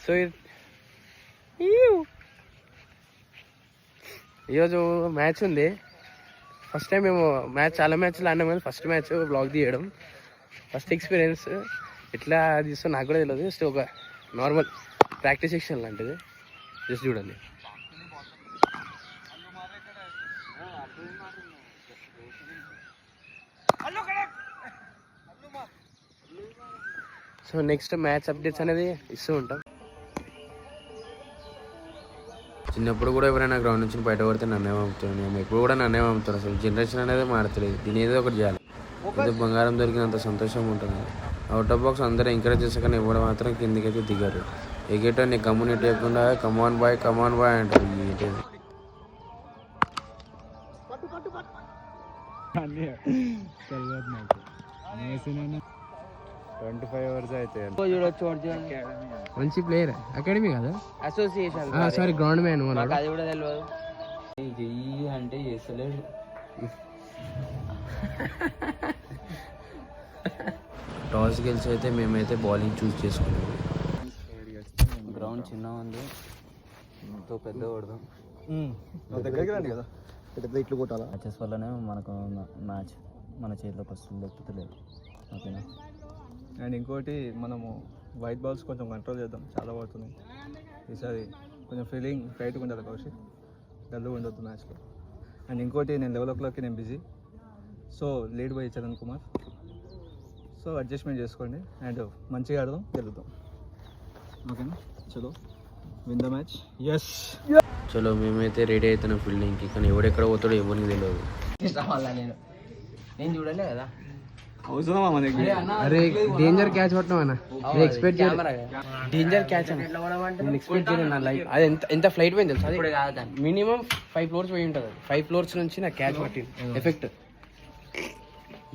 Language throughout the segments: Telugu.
సో ఈరోజు మ్యాచ్ ఉంది. ఫస్ట్ టైం మేము చాలా మ్యాచ్లు ఆడినాం కానీ ఫస్ట్ మ్యాచ్ బ్లాగ్ తీయడం ఫస్ట్ ఎక్స్పీరియన్స్. ఎట్లా తీస్తో నాకు కూడా తెలియదు. జస్ట్ ఒక నార్మల్ ప్రాక్టీస్ సెక్షన్ లాంటిది. జస్ట్ చూడండి. సో నెక్స్ట్ మ్యాచ్ అప్డేట్స్ అనేది ఇస్తూ ఉంటాం. చిన్నప్పుడు కూడా ఎవరైనా గ్రౌండ్ నుంచి బయట పడితే నన్నే పంపుతాను. మేము ఎప్పుడు కూడా నన్నే పంపుతాను. అసలు జనరేషన్ అనేది మారతలేదు. దీని ఏదో ఒకటి చేయాలి. ఏదో బంగారం దొరికినంత సంతోషం ఉంటుంది. అవుట్ ఆఫ్ బాక్స్ అందరూ ఎంకరేజ్ చేస్తే కానీ ఎవరు మాత్రం కిందికైతే దిగారు. ఎగేటో నీ కమ్యూనిటీ లేకుండా కమాన్ బాయ్ అంటారు. ఏంటి 25 hours అయితే చూడొచ్చు. మంచి ప్లేయర్. అకాడమీ కదా, అసోసియేషన్. Sorry, ground man. అది కూడా తెలియదు. అంటే చేస్తలేదు. టాస్ గెలిచి అయితే మేమైతే బౌలింగ్ చూస్ చేసుకున్నాము. గ్రౌండ్ చిన్న ఉంది, పెద్ద కొడదాం. దగ్గరికి రండి కదా, ఇట్లు కొట్టాలా. మ్యాచెస్ వల్లనే మనకు మ్యాచ్ మన చేతిలోకి వస్తుంది, లేకపోతే లేదు. ఓకేనా. అండ్ ఇంకోటి, మనము వైట్ బాల్స్ కొంచెం కంట్రోల్ చేద్దాం. చాలా పడుతున్నాయి ఈసారి. కొంచెం ఫీలింగ్ టైట్గా ఉండాలి కౌశిక్, డల్గా ఉండొద్దు మ్యాచ్లో. అండ్ ఇంకోటి, నేను 11 o'clock నేను busy. So lead by Charan Kumar. So adjustment చేసుకోండి అండ్ మంచిగా ఆడదాం, గెలుద్దాం. ఓకేనా. చలో విన్ ద మ్యాచ్. ఎస్ చలో మేమైతే రెడీ అవుతున్నాం ఫీల్డింగ్కి. కానీ ఎవడెక్కడ పోతాడో ఎవరికి తెలియదు. నేను చూడలే కదా. అవసరమా మనకి? అరే డేంజర్ క్యాచ్ పట్టినా ఎక్స్పెక్ట్ డేంజర్ క్యాచ్ నేను ఎక్స్పెక్ట్ చేయను నా లైఫ్. అది ఎంత ఫ్లైట్ పోయింది తెలుసు. అది మినిమం 5 floors పోయి ఉంటుంది. 5 floors నుంచి నాకు క్యాచ్ పట్టింది. Effect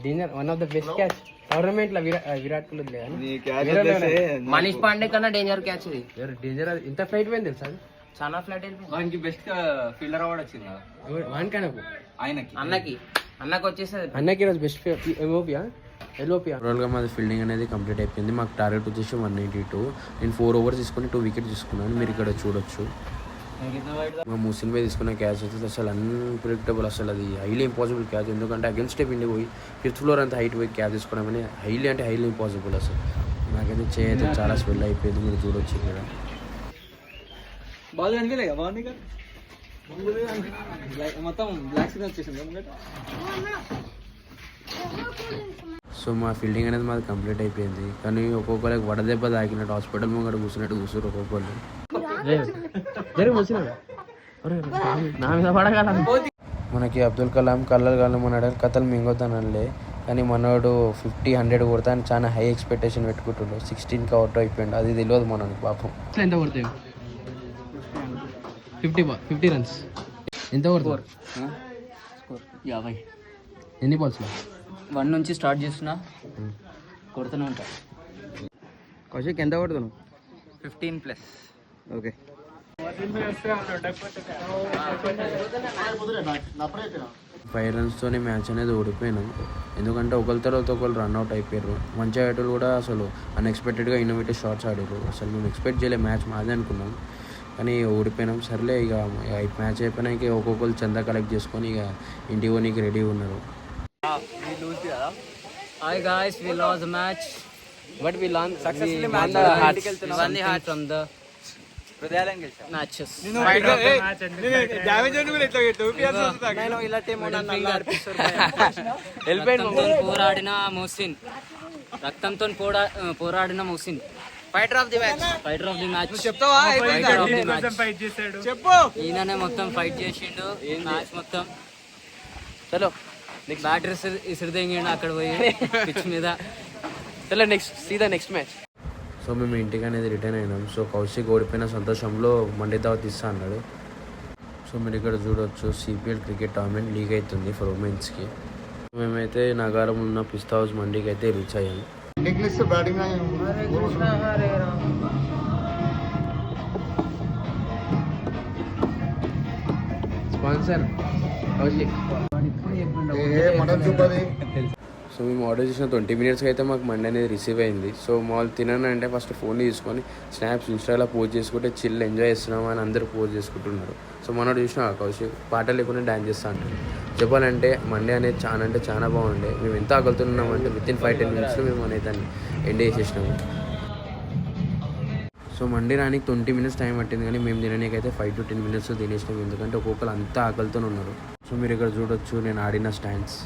danger. One of the best catch tournament లో. విరాట్ కోహ్లీ మనీష్ పాండే కన్నా డేంజర్ క్యాచ్ ఇది. డేంజర్. ఇంత ఫ్లైట్ పోయింది తెలుసా. అది చాలా ఫ్లైట్ అయిపోయింది. బెస్ట్ ఫీల్డర్ అవార్డు వచ్చింది వానికైనా. అన్నకి వచ్చేసి అన్నకి ఈరోజు బెస్ట్ ఎల్ఓపియా. ఓవరాల్గా మాది ఫీల్డింగ్ అనేది కంప్లీట్ అయిపోయింది. మాకు టార్గెట్ వచ్చేసి 192. నేను 4 overs తీసుకుని 2 wickets తీసుకున్నాను. మీరు ఇక్కడ చూడొచ్చు. మా ముసిన్ పై తీసుకున్న క్యాచ్ అయితే అసలు అన్ప్రిడిక్టబుల్. అసలు అది హైలీ ఇంపాసిబుల్ క్యాచ్. ఎందుకంటే అగెన్స్ట్ స్టెప్ ఇండి పోయి 5th floor అంతా హైట్ పోయి క్యాచ్ తీసుకోవడం అని హైలీ ఇంపాసిబుల్. అసలు నాకైతే చేయతే చాలా స్వెల్ అయిపోయింది. మీరు చూడొచ్చు ఇక్కడ. బాల్ కనిపించలే బాగుంది కదా, మొత్తం బ్లాక్ స్క్రీన్ వచ్చేసింది. సో మా ఫీల్డింగ్ అనేది మాది కంప్లీట్ అయిపోయింది. కానీ ఒక్కొక్కరికి వడదెబ్బ తాకినట్టు హాస్పిటల్ ముంగట కూర్చున్నట్టు కూర్చురు ఒక్కొక్కరు. నా మీద పడగల. మనకి అబ్దుల్ కలాం కళ్ళం అన్నాడు, కథలు మింగొద్దానలే. కానీ మనోడు 50, 100 కొడతా అని చాలా హై ఎక్స్పెక్టేషన్ పెట్టుకుంటుండు. 16కి అవుట్ అయిపోయిండు. అది తెలియదు మనకి పాపం. ఎంత కొడతాయి? 50 runs. ఎంత కొడతారు? 50. ఎన్ని బాల్స్లో? 1 నుంచి స్టార్ట్ చేస్తున్నా, కొడుతూనే ఉంటా. కౌశిక్ ఎంత కొడుతున్నావు? 15+. ఓకే. 5 runsతోనే మ్యాచ్ అనేది ఓడిపోయినాం. ఎందుకంటే ఒకరి తర్వాత ఒకరు రన్అట్ అయిపోయారు. మంచి ఆటలు కూడా అసలు అన్ఎక్స్పెక్టెడ్గా ఇన్నోవేటివ్ షాట్స్ ఆడారు. అసలు మేము ఎక్స్పెక్ట్ చేయలే మ్యాచ్ మాదే అనుకున్నాం, కానీ ఓడిపోయినాం. సర్లే ఇక మ్యాచ్ అయిపోయినాక ఒక్కొక్కరు చందా కలెక్ట్ చేసుకొని ఇక ఇంటికి పోనీకి రెడీ ఉన్నారు. Hi guys, we lost the match. But we successfully won the heart from the matches. పోరాడిన మోసిన్, రక్తంతో పోరాడిన Mohsin, fighter of the match. ఈయననే మొత్తం ఫైట్ చేసిండు మ్యాచ్ మొత్తం. చలో బ్యాటరీ ఇసురుదెంగిండు అక్కడ పోయి పిచ్ మీద. చలో నెక్స్ట్ మ్యాచ్. సో మేము ఇంటికి అనేది రిటర్న్ అయినాం. సో కౌశిక్ ఓడిపోయిన సంతోషంలో మండి దావత్ ఇస్తా అన్నాడు. సో మీరు ఇక్కడ చూడవచ్చు, CPL క్రికెట్ టోర్నమెంట్ లీగ్ అవుతుంది ఫర్ ఉమెన్స్కి. మేమైతే నగరం ఉన్న పిస్తా హౌస్ మండీకి అయితే రీచ్ అయ్యాము. స్పాన్సర్ కౌశిక్. సో మేము ఆర్డర్ చేసిన 20 మినిట్స్కి అయితే మాకు మండే అనేది రిసీవ్ అయింది. సో మాకు తినానంటే ఫస్ట్ ఫోన్ తీసుకొని స్నాప్స్ ఇన్స్టాలో పోస్ట్ చేసుకుంటే చిల్ ఎంజాయ్ చేస్తున్నాం అని అందరూ పోస్ట్ చేసుకుంటున్నారు. సో మనోడు చూసినా కౌశిక్ పాట లేకుండా డ్యాన్స్ చేస్తూ ఉంటాడు. చెప్పాలంటే మండే అనేది చాలా అంటే చాలా బాగుండే. మేము ఎంత ఆకలుతున్నామంటే వితిన్ 5-10 మినిట్స్లో మేము అనేది దాన్ని ఎండ్ చేసేసినాము. సో మండే రానికి 20 మినిట్స్ టైం పట్టింది, కానీ మేము తిననీకైతే 5 to 10 మినిట్స్లో తినేసినాం. ఎందుకంటే ఒక్కొక్కరు అంతా ఆకలితో ఉన్నారు. సో మీరు ఇక్కడ చూడొచ్చు నేను ఆడిన స్టాండ్స్.